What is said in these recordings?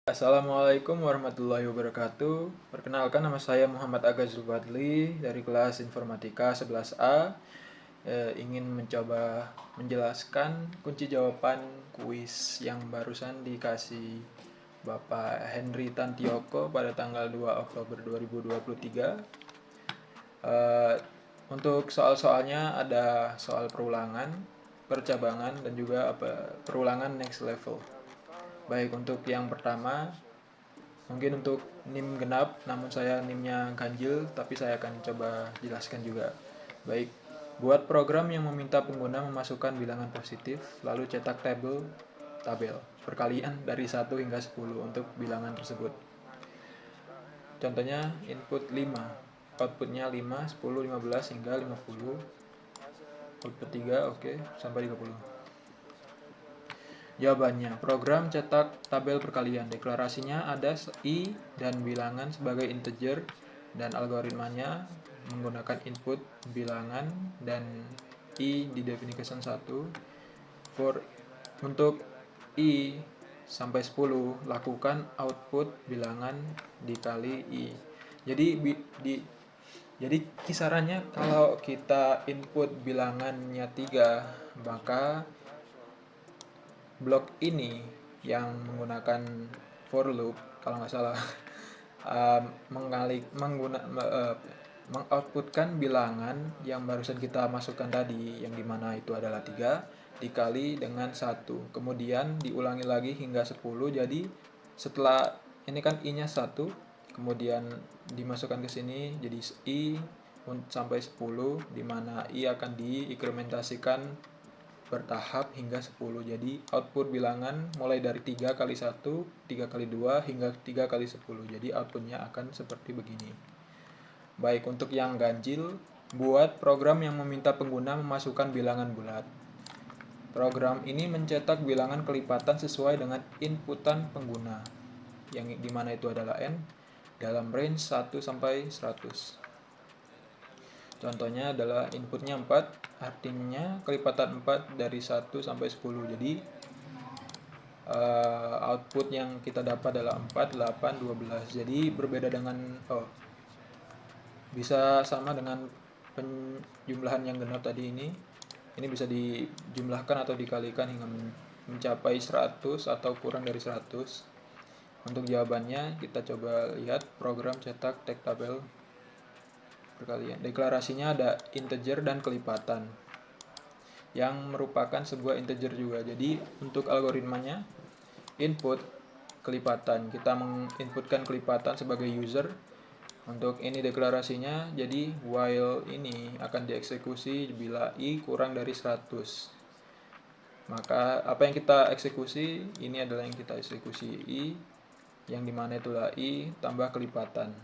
Assalamualaikum warahmatullahi wabarakatuh. Perkenalkan, nama saya Muhammad Aga Zulfadli dari kelas Informatika 11A. Ingin mencoba menjelaskan kunci jawaban kuis yang barusan dikasih Bapak Henry Tantioko pada tanggal 2 Oktober 2023. Untuk soal-soalnya ada soal perulangan, percabangan, dan juga perulangan next level. Baik, untuk yang pertama, mungkin untuk NIM genap, namun saya NIM-nya ganjil, tapi saya akan coba jelaskan juga. Baik, buat program yang meminta pengguna memasukkan bilangan positif, lalu cetak tabel perkalian dari 1 hingga 10 untuk bilangan tersebut. Contohnya input 5, outputnya 5, 10, 15 hingga 50, output 3, oke, sampai 30. Jawabannya, program cetak tabel perkalian. Deklarasinya ada I dan bilangan sebagai integer dan algoritmanya menggunakan input bilangan dan I didefinisikan 1. Untuk I sampai 10, lakukan output bilangan dikali I. Jadi kisarannya kalau kita input bilangannya 3, maka blok ini yang menggunakan for loop kalau nggak salah mengoutputkan bilangan yang barusan kita masukkan tadi, yang dimana itu adalah 3 dikali dengan 1, kemudian diulangi lagi hingga 10. Jadi setelah ini kan I nya 1, kemudian dimasukkan ke sini jadi I sampai 10, dimana I akan diinkrementasikan bertahap hingga 10. Jadi output bilangan mulai dari 3 kali 1, 3 kali 2 hingga 3 kali 10. Jadi outputnya akan seperti begini. Baik, untuk yang ganjil, buat program yang meminta pengguna memasukkan bilangan bulat. Program ini mencetak bilangan kelipatan sesuai dengan inputan pengguna, yang dimana itu adalah N, dalam range 1 sampai 100. Contohnya adalah inputnya 4, artinya kelipatan 4 dari 1 sampai 10. Jadi output yang kita dapat adalah 4, 8, 12. Jadi berbeda dengan bisa sama dengan penjumlahan yang genap tadi ini. Ini bisa dijumlahkan atau dikalikan hingga mencapai 100 atau kurang dari 100. Untuk jawabannya kita coba lihat program cetak teks tabel perkalian. Deklarasinya ada integer dan kelipatan, yang merupakan sebuah integer juga. Jadi untuk algoritmanya, input kelipatan, kita menginputkan kelipatan sebagai user. Untuk ini deklarasinya, jadi while ini akan dieksekusi bila I kurang dari 100. Maka apa yang kita eksekusi, ini adalah yang kita eksekusi I, yang dimana itulah I tambah kelipatan,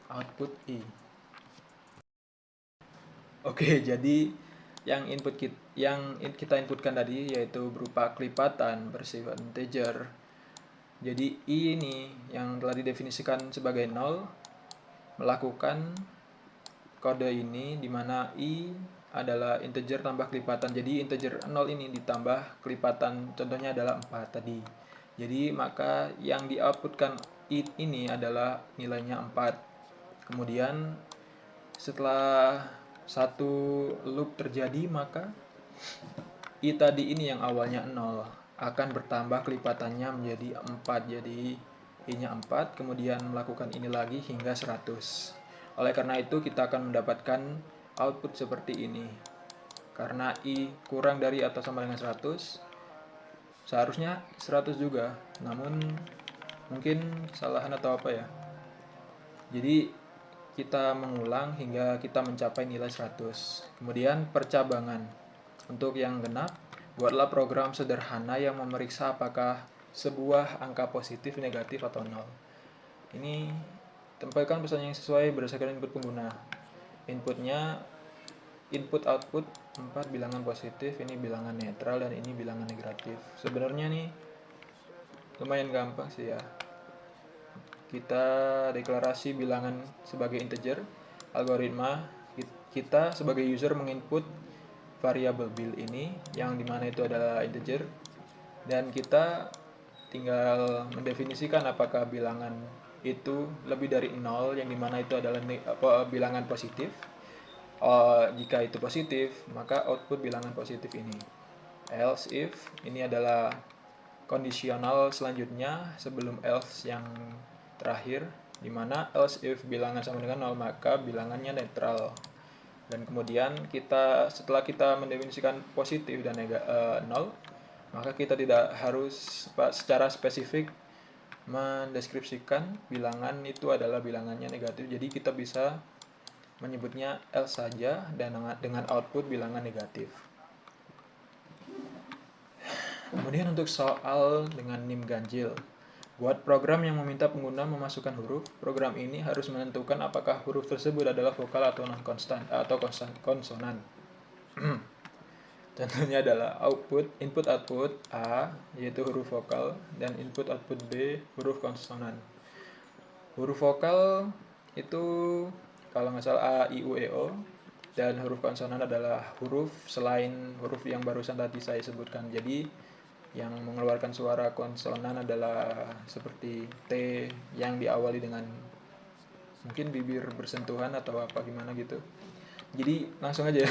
output I. Oke, jadi yang kita inputkan tadi yaitu berupa kelipatan bersifat integer. Jadi I ini yang telah didefinisikan sebagai 0 melakukan kode ini, di mana I adalah integer tambah kelipatan. Jadi integer 0 ini ditambah kelipatan, contohnya adalah 4 tadi. Jadi maka yang di-outputkan I ini adalah nilainya 4. Kemudian setelah satu loop terjadi, maka I tadi ini yang awalnya 0 akan bertambah kelipatannya menjadi 4. Jadi I nya 4, kemudian melakukan ini lagi hingga 100. Oleh karena itu kita akan mendapatkan output seperti ini. Karena I kurang dari atau sama dengan 100, seharusnya 100 juga, namun mungkin kesalahan atau apa ya. Jadi kita mengulang hingga kita mencapai nilai 100. Kemudian percabangan. Untuk yang genap, buatlah program sederhana yang memeriksa apakah sebuah angka positif, negatif, atau 0. Ini tempatkan pesan yang sesuai berdasarkan input pengguna. Inputnya input output 4 bilangan positif, ini bilangan netral, dan ini bilangan negatif. Sebenarnya nih lumayan gampang sih ya. Kita deklarasi bilangan sebagai integer, algoritma kita sebagai user menginput variabel bil ini, yang dimana itu adalah integer, dan kita tinggal mendefinisikan apakah bilangan itu lebih dari 0, yang dimana itu adalah bilangan positif. Jika itu positif, maka output bilangan positif ini. Else if, ini adalah kondisional selanjutnya sebelum else yang terakhir, dimana else if bilangan sama dengan 0, maka bilangannya netral. Dan kemudian setelah kita mendefinisikan positif dan 0, maka kita tidak harus secara spesifik mendeskripsikan bilangan itu adalah bilangannya negatif. Jadi kita bisa menyebutnya else saja dan dengan output bilangan negatif. Kemudian untuk soal dengan NIM ganjil. Buat program yang meminta pengguna memasukkan huruf, program ini harus menentukan apakah huruf tersebut adalah vokal atau non-konstan atau konsonan. Contohnya adalah input-output A, yaitu huruf vokal, dan input-output B, huruf konsonan. Huruf vokal itu kalau nggak salah A, I, U, E, O, dan huruf konsonan adalah huruf selain huruf yang barusan tadi saya sebutkan. Jadi yang mengeluarkan suara konsonan adalah seperti T yang diawali dengan mungkin bibir bersentuhan atau apa gimana gitu. Jadi langsung aja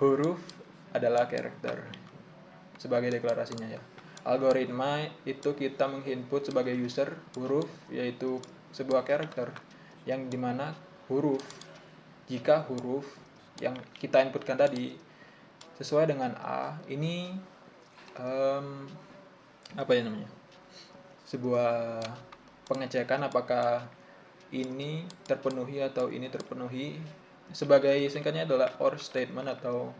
huruf adalah karakter sebagai deklarasinya ya. Algoritma itu kita menginput sebagai user huruf, yaitu sebuah karakter yang dimana jika huruf yang kita inputkan tadi sesuai dengan A, ini sebuah pengecekan apakah ini terpenuhi atau ini terpenuhi. Sebagai singkatnya adalah or statement atau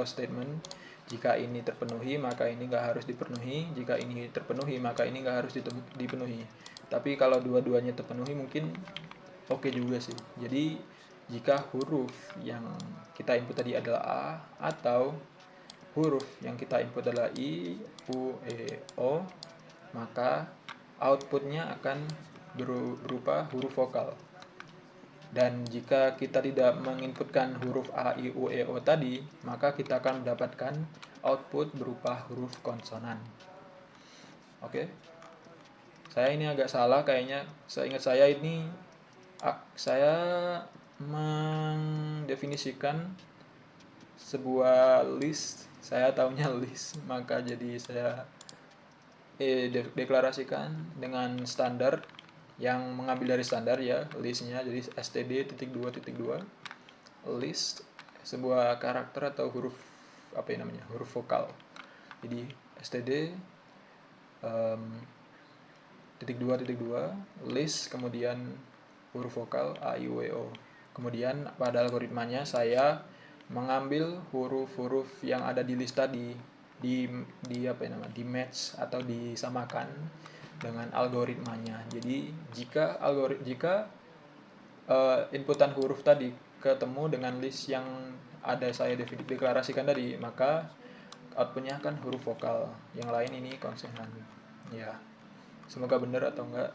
statement. Jika ini terpenuhi maka ini nggak harus dipenuhi, jika ini terpenuhi maka ini nggak harus dipenuhi. Tapi kalau dua-duanya terpenuhi mungkin oke juga sih. Jadi jika huruf yang kita input tadi adalah A, atau huruf yang kita input adalah I, U, E, O, maka outputnya akan berupa huruf vokal. Dan jika kita tidak menginputkan huruf A, I, U, E, O tadi, maka kita akan mendapatkan output berupa huruf konsonan. Oke. Saya ini agak salah kayaknya. Seingat saya ini saya mendefinisikan sebuah list, saya taunya list, maka jadi saya deklarasikan dengan standar yang mengambil dari standar ya listnya. Jadi std.2.2 list sebuah karakter atau huruf huruf vokal. Jadi std .2.2 list kemudian huruf vokal A, I, U, E, O. Kemudian pada algoritmanya saya mengambil huruf-huruf yang ada di list tadi di match atau disamakan dengan algoritmanya. Jadi jika inputan huruf tadi ketemu dengan list yang ada saya deklarasikan tadi, maka outputnya akan huruf vokal, yang lain ini konsonan ya. Semoga benar atau enggak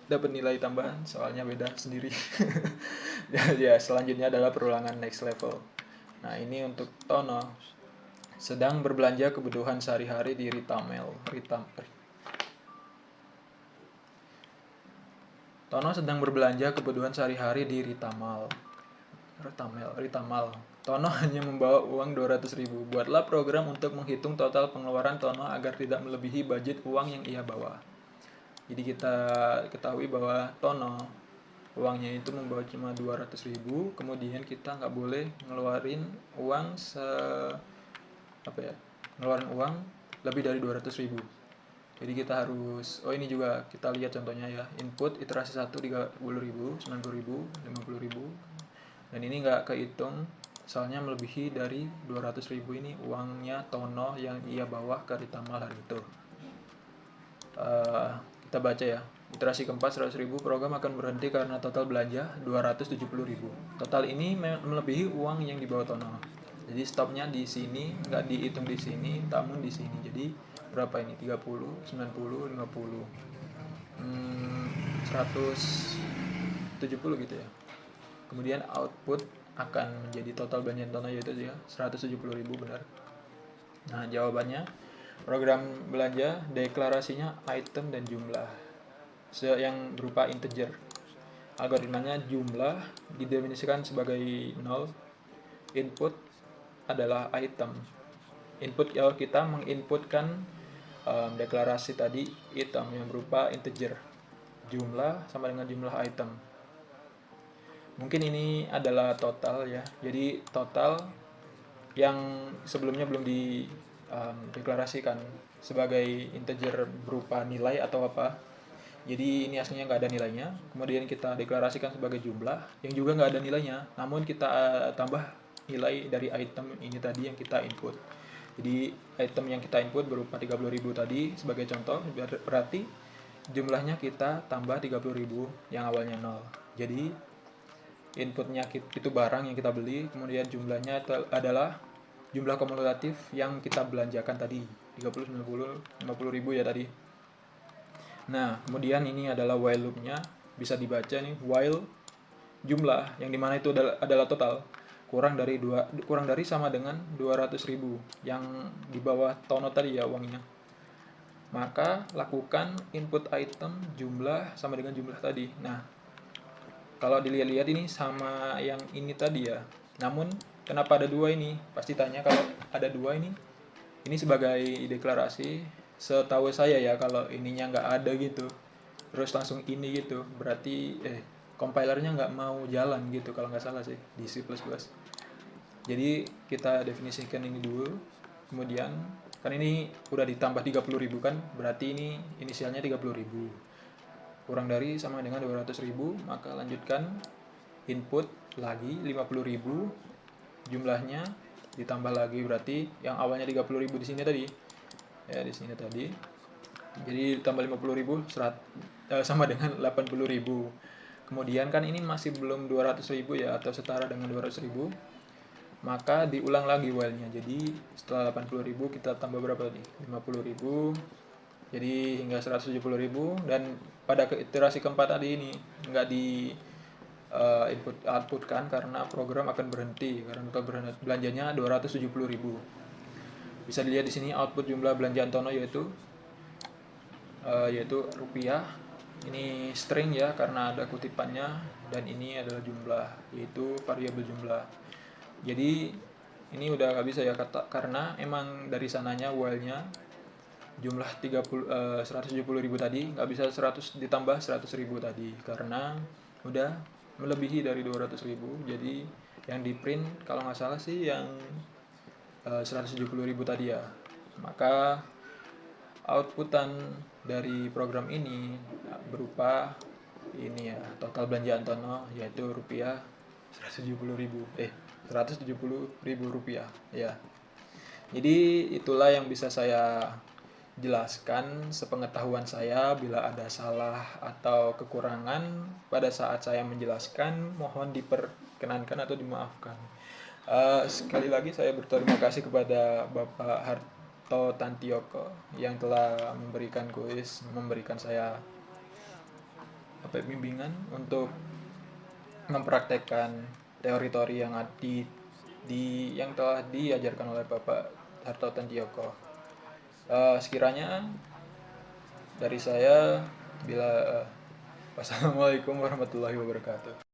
dapat nilai tambahan, soalnya beda sendiri. Ya, selanjutnya adalah perulangan next level. Nah, ini untuk Tono sedang berbelanja kebutuhan sehari-hari di Tono sedang berbelanja kebutuhan sehari-hari di Ritamal. Tono hanya membawa uang 200.000. Buatlah program untuk menghitung total pengeluaran Tono agar tidak melebihi budget uang yang ia bawa. Jadi kita ketahui bahwa Tono uangnya itu membawa cuma 200.000, kemudian kita nggak boleh ngeluarin uang ngeluarin uang lebih dari 200.000. Jadi kita harus, ini juga kita lihat contohnya ya, input iterasi 1 30.000, 90.000, 50.000, dan ini nggak kehitung soalnya melebihi dari 200.000 ini uangnya Tono yang ia bawa ke Ritamal hari itu. Kita baca ya, iterasi keempat 100.000, program akan berhenti karena total belanja 270.000. Total ini melebihi uang yang dibawa Tono. Jadi stopnya di sini, nggak dihitung di sini, namun di sini. Jadi berapa ini? 30, 90, 50, 170 gitu ya. Kemudian output akan menjadi total belanja Tono yaitu ya 170.000 benar. Nah, jawabannya Program belanja deklarasinya item dan jumlah yang berupa integer. Algoritmanya jumlah didefinisikan sebagai 0, input adalah item. Input kita menginputkan deklarasi tadi item yang berupa integer. Jumlah sama dengan jumlah item. Mungkin ini adalah total ya. Jadi total yang sebelumnya belum dideklarasikan sebagai integer berupa nilai atau apa. Jadi ini aslinya nggak ada nilainya. Kemudian kita deklarasikan sebagai jumlah yang juga nggak ada nilainya. Namun kita tambah nilai dari item ini tadi yang kita input. Jadi item yang kita input berupa 30.000 tadi sebagai contoh, berarti jumlahnya kita tambah 30.000 yang awalnya 0. Jadi inputnya itu barang yang kita beli, kemudian jumlahnya adalah jumlah kumulatif yang kita belanjakan tadi, 30, 90, 50.000 ya tadi. Nah, kemudian ini adalah while loop-nya, bisa dibaca nih, while jumlah yang dimana itu adalah total kurang dari sama dengan 200.000 yang di bawah tono tadi ya uangnya. Maka lakukan input item jumlah sama dengan jumlah tadi. Nah, kalau dilihat-lihat ini sama yang ini tadi ya. Namun kenapa ada dua ini? Pasti tanya kalau ada dua ini sebagai deklarasi. Setahu saya ya kalau ininya nggak ada gitu, terus langsung ini gitu, berarti compilernya nggak mau jalan gitu kalau nggak salah sih di C++. Jadi kita definisikan ini dulu, kemudian kan ini udah ditambah 30.000 kan, berarti ini inisialnya 30.000. Kurang dari sama dengan 200.000, maka lanjutkan input lagi 50.000, jumlahnya ditambah lagi, berarti yang awalnya 30.000 di sini tadi. Ya, di sini tadi. Jadi tambah 50.000 sama dengan 80.000. Kemudian kan ini masih belum 200.000 ya, atau setara dengan 200.000. Maka diulang lagi while-nya. Jadi setelah 80.000 kita tambah berapa tadi? 50.000. Jadi hingga 170.000, dan pada iterasi keempat tadi ini nggak di input outputkan karena program akan berhenti karena total belanjanya 270.000. Bisa dilihat di sini output jumlah belanja Antono yaitu rupiah. Ini string ya karena ada kutipannya, dan ini adalah jumlah, yaitu variabel jumlah. Jadi ini udah nggak bisa ya karena emang dari sananya while-nya jumlah 170.000 tadi nggak bisa 100 ditambah 100.000 tadi karena udah melebihi dari 200.000. Jadi yang di print kalau nggak salah sih yang 170.000 tadi ya. Maka outputan dari program ini berupa ini ya, total belanja Antono yaitu rupiah 170.000 rupiah ya. Jadi itulah yang bisa saya jelaskan sepengetahuan saya. Bila ada salah atau kekurangan pada saat saya menjelaskan, mohon diperkenankan atau dimaafkan. Sekali lagi saya berterima kasih kepada Bapak Harto Tantioko yang telah memberikan kuis, memberikan saya bimbingan untuk mempraktekkan teori-teori yang yang telah diajarkan oleh Bapak Harto Tantioko. Sekiranya dari saya, wassalamualaikum warahmatullahi wabarakatuh.